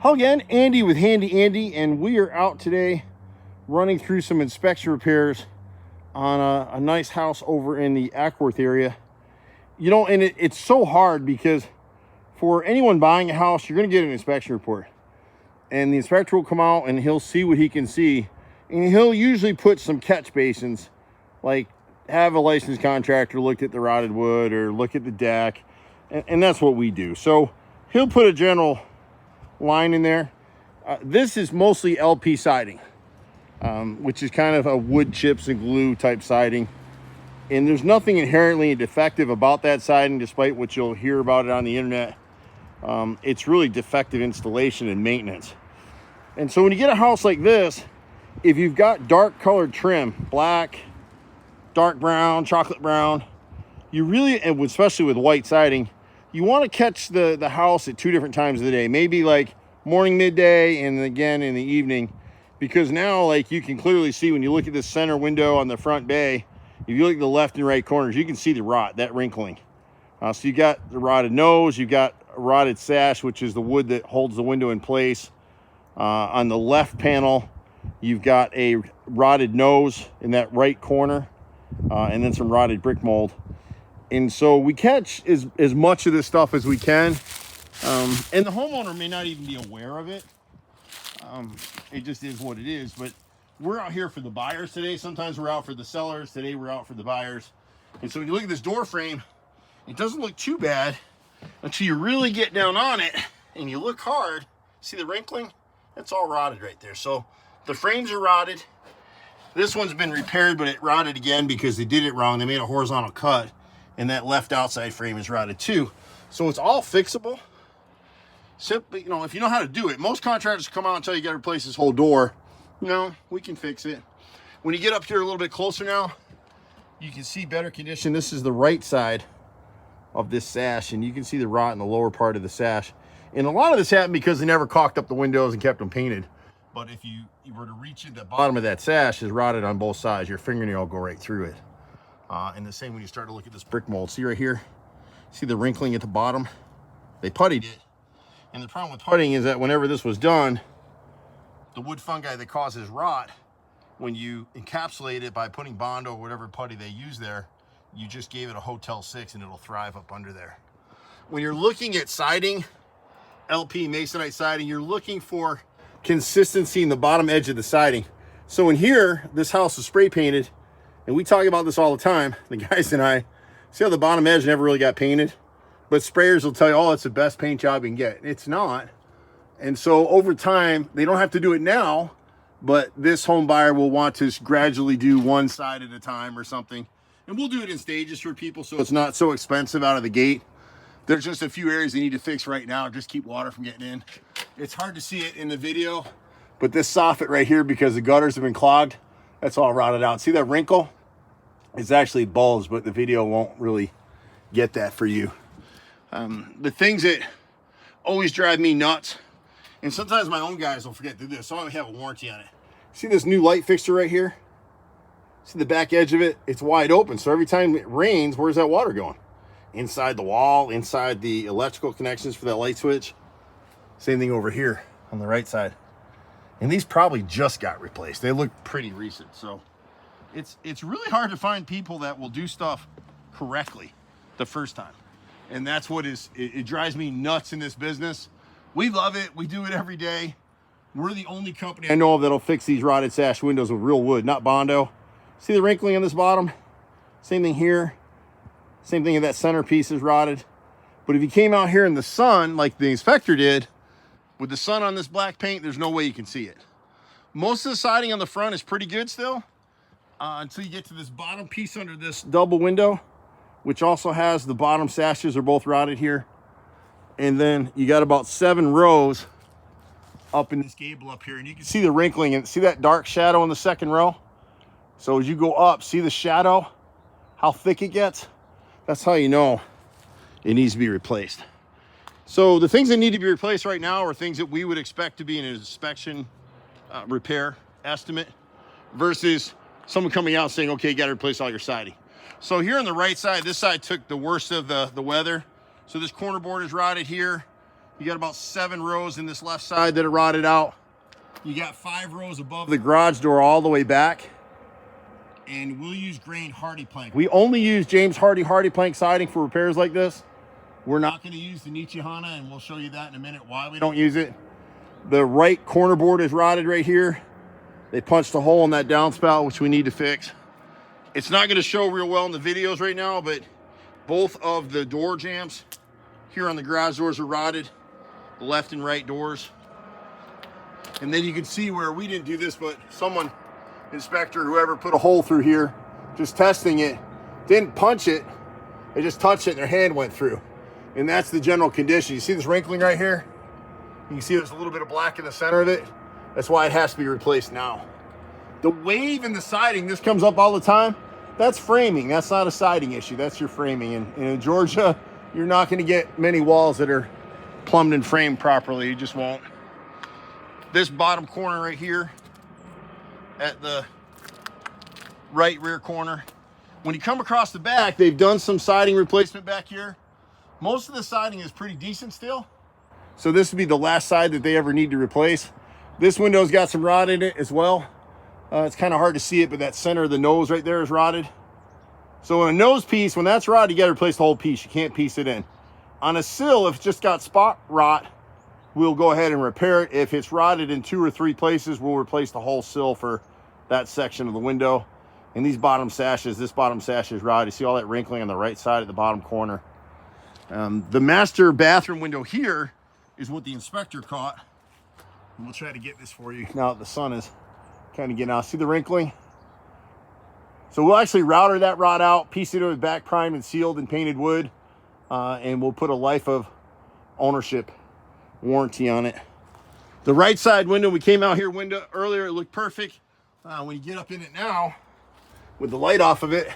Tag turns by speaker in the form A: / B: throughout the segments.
A: Hello again, Andy with Handyandy, and we are out today running through some inspection repairs on a nice house over in the Acworth area. You know, and it's so hard because for anyone buying a house, you're going to get an inspection report. And the inspector will come out and he'll see what he can see. And he'll usually put some catch basins, like have a licensed contractor look at the rotted wood or look at the deck. And that's what we do. So he'll put a general line in there. This is mostly LP siding, which is kind of a wood chips and glue type siding. And there's nothing inherently defective about that siding, despite what you'll hear about it on the internet. It's really defective installation and maintenance. And so when you get a house like this, if you've got dark colored trim, black, dark brown, chocolate brown, you really, and especially with white siding, you want to catch the house at two different times of the day, maybe like morning, midday, and again in the evening, because now like you can clearly see when you look at this center window on the front bay, if you look at the left and right corners, you can see the rot, that wrinkling. So you got the rotted nose, you've got a rotted sash, which is the wood that holds the window in place. On the left panel, you've got a rotted nose in that right corner, and then some rotted brick mold. And so we catch as much of this stuff as we can. And the homeowner may not even be aware of it. It just is what it is. But we're out here for the buyers today. Sometimes we're out for the sellers. Today we're out for the buyers. And so when you look at this door frame, it doesn't look too bad until you really get down on it and you look hard. See the wrinkling? That's all rotted right there. So the frames are rotted. This one's been repaired, but it rotted again because they did it wrong. They made a horizontal cut, and that left outside frame is rotted too. So it's all fixable. Simply, you know, if you know how to do it. Most contractors come out and tell you got to replace this whole door. No, we can fix it. When you get up here a little bit closer now, you can see better condition. This is the right side of this sash, and you can see the rot in the lower part of the sash. And a lot of this happened because they never caulked up the windows and kept them painted. But if you were to reach at the bottom of that sash, is rotted on both sides. Your fingernail will go right through it. And the same when you start to look at this brick mold. See right here? See the wrinkling at the bottom? They puttied it. And the problem with puttying is that whenever this was done, the wood fungi that causes rot, when you encapsulate it by putting Bondo or whatever putty they use there, you just gave it a Hotel 6 and it'll thrive up under there. When you're looking at siding, LP masonite siding, you're looking for consistency in the bottom edge of the siding. So in here, this house is spray painted, and we talk about this all the time, the guys and I. See how the bottom edge never really got painted? But sprayers will tell you, oh, it's the best paint job you can get. It's not. And so over time, they don't have to do it now, but this home buyer will want to gradually do one side at a time or something. And we'll do it in stages for people so it's not so expensive out of the gate. There's just a few areas they need to fix right now, just keep water from getting in. It's hard to see it in the video, but this soffit right here, because the gutters have been clogged, that's all rotted out. See that wrinkle? It's actually bulged, but the video won't really get that for you. The things that always drive me nuts, and sometimes my own guys will forget to do this, so I don't have a warranty on it. See this new light fixture right here? See the back edge of it? It's wide open, so every time it rains, where's that water going? Inside the wall, inside the electrical connections for that light switch. Same thing over here on the right side. And these probably just got replaced. They look pretty recent. So it's really hard to find people that will do stuff correctly the first time. And that's what it drives me nuts in this business. We love it. We do it every day. We're the only company I know of that'll fix these rotted sash windows with real wood, not Bondo. See the wrinkling on this bottom? Same thing here. Same thing, that centerpiece is rotted. But if you came out here in the sun, like the inspector did, with the sun on this black paint, there's no way you can see it. Most of the siding on the front is pretty good still, until you get to this bottom piece under this double window, which also has the bottom sashes are both rotted here. And then you got about 7 rows up in this gable up here, and you can see the wrinkling and see that dark shadow in the second row. So as you go up, see the shadow, how thick it gets? That's how you know it needs to be replaced. So the things that need to be replaced right now are things that we would expect to be in an inspection repair estimate versus someone coming out saying, okay, you got to replace all your siding. So here on the right side, this side took the worst of the weather. So this corner board is rotted here. You got about 7 rows in this left side that are rotted out. You got 5 rows above the garage door all the way back. And we'll use grain hardy plank. We only use James Hardie hardy plank siding for repairs like this. We're not going to use the Nichihana, and we'll show you that in a minute why we don't use it. The right corner board is rotted right here. They punched a hole in that downspout, which we need to fix. It's not going to show real well in the videos right now, but both of the door jambs here on the garage doors are rotted, the left and right doors. And then you can see where we didn't do this, but someone, inspector, whoever, put a hole through here, just testing it, didn't punch it, they just touched it and their hand went through. And that's the general condition. You see this wrinkling right here? You can see there's a little bit of black in the center of it. That's why it has to be replaced now. The wave in the siding, this comes up all the time, that's framing. That's not a siding issue, that's your framing. And in Georgia, you're not gonna get many walls that are plumbed and framed properly, you just won't. This bottom corner right here at the right rear corner, when you come across the back, they've done some siding replacement back here. Most of the siding is pretty decent still. So this would be the last side that they ever need to replace. This window's got some rot in it as well. It's kind of hard to see it, but that center of the nose right there is rotted. So in a nose piece, when that's rotted, you got to replace the whole piece. You can't piece it in. On a sill, if it's just got spot rot, we'll go ahead and repair it. If it's rotted in 2 or 3 places, we'll replace the whole sill for that section of the window. And these bottom sashes, this bottom sash is rotted. You see all that wrinkling on the right side at the bottom corner. The master bathroom window here is what the inspector caught. And we'll try to get this for you now that the sun is kind of getting out. See the wrinkling? So we'll actually router that rot out, piece it with back primed and sealed and painted wood, and we'll put a life of ownership warranty on it. The right side window, we came out here earlier, it looked perfect. When you get up in it now, with the light off of it,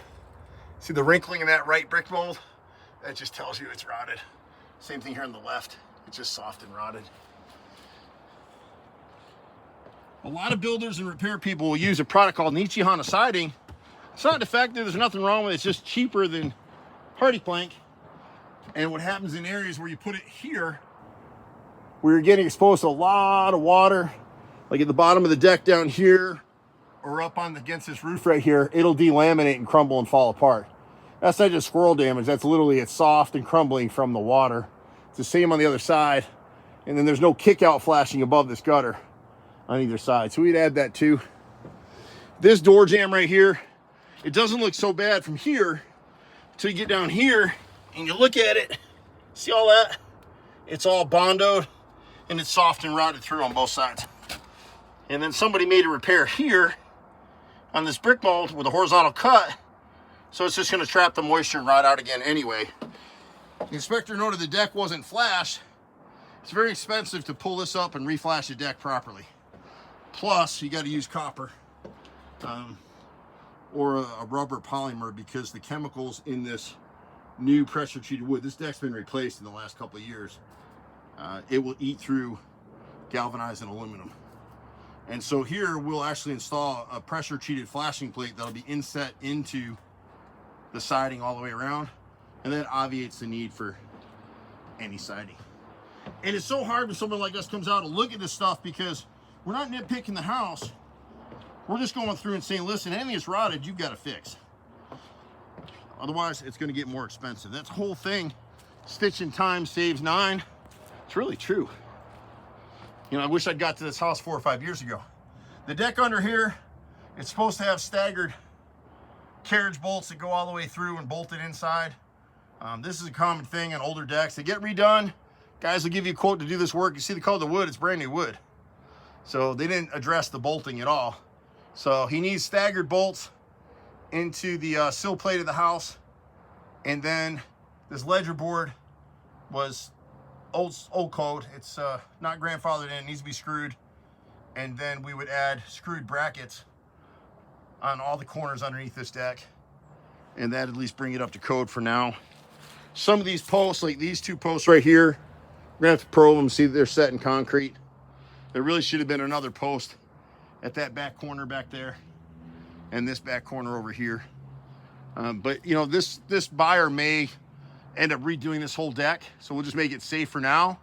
A: see the wrinkling in that right brick mold? That just tells you it's rotted. Same thing here on the left, it's just soft and rotted. A lot of builders and repair people will use a product called Nichihana siding. It's not defective, there's nothing wrong with it, it's just cheaper than hardy plank. And what happens in areas where you put it here, where you're getting exposed to a lot of water, like at the bottom of the deck down here, or up on against this roof right here, it'll delaminate and crumble and fall apart. That's not just squirrel damage, that's literally it's soft and crumbling from the water. It's the same on the other side. And then there's no kick out flashing above this gutter on either side. So we'd add that too. This door jamb right here, it doesn't look so bad from here until you get down here and you look at it. See all that? It's all bondoed and it's soft and rotted through on both sides. And then somebody made a repair here on this brick mold with a horizontal cut. So it's just gonna trap the moisture and rot out again anyway. The inspector noted the deck wasn't flashed. It's very expensive to pull this up and reflash the deck properly. Plus, you got to use copper or a rubber polymer because the chemicals in this new pressure treated wood, this deck's been replaced in the last couple of years. It will eat through galvanized and aluminum. And so here we'll actually install a pressure treated flashing plate that'll be inset into the siding all the way around, and that obviates the need for any siding. And it's so hard when someone like us comes out to look at this stuff because we're not nitpicking the house. We're just going through and saying, listen, anything that's rotted, you've got to fix. Otherwise, it's going to get more expensive. That whole thing, stitching time saves 9. It's really true. You know, I wish I'd got to this house 4 or 5 years ago. The deck under here, it's supposed to have staggered carriage bolts that go all the way through and bolted inside. This is a common thing on older decks. They get redone. Guys will give you a quote to do this work. You see the color of the wood, it's brand new wood. So they didn't address the bolting at all. So he needs staggered bolts into the sill plate of the house. And then this ledger board was old code. It's not grandfathered in, it needs to be screwed. And then we would add screwed brackets on all the corners underneath this deck. And that at least bring it up to code for now. Some of these posts, like these 2 posts right here, we're gonna have to probe them, see that they're set in concrete. There really should have been another post at that back corner back there and this back corner over here. But you know, this buyer may end up redoing this whole deck, so we'll just make it safe for now.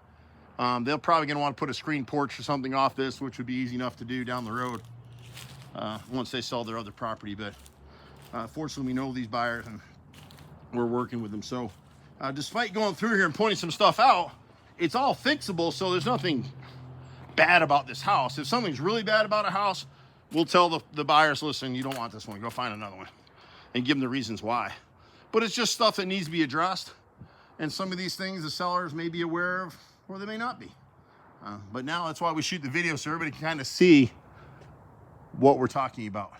A: They're probably gonna want to put a screen porch or something off this, which would be easy enough to do down the road once they sell their other property. But fortunately, we know these buyers and we're working with them. So despite going through here and pointing some stuff out, it's all fixable, so there's nothing bad about this house. If something's really bad about a house, we'll tell the buyers, listen, you don't want this one, go find another one, and give them the reasons why. But it's just stuff that needs to be addressed, and some of these things the sellers may be aware of, or they may not be. But now that's why we shoot the video, so everybody can kind of see what we're talking about.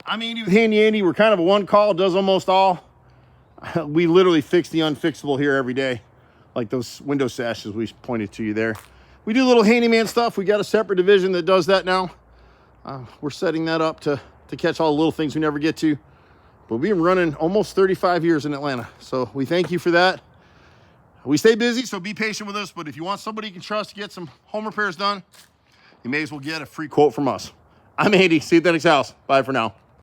A: I'm Andy with Handyandy. We're kind of a one call, does almost all. We literally fix the unfixable here every day, like those window sashes we pointed to you there. We do little handyman stuff. We got a separate division that does that now. We're setting that up to catch all the little things we never get to. But we've been running almost 35 years in Atlanta. So we thank you for that. We stay busy, so be patient with us. But if you want somebody you can trust to get some home repairs done, you may as well get a free quote from us. I'm Andy. See you at the next house. Bye for now.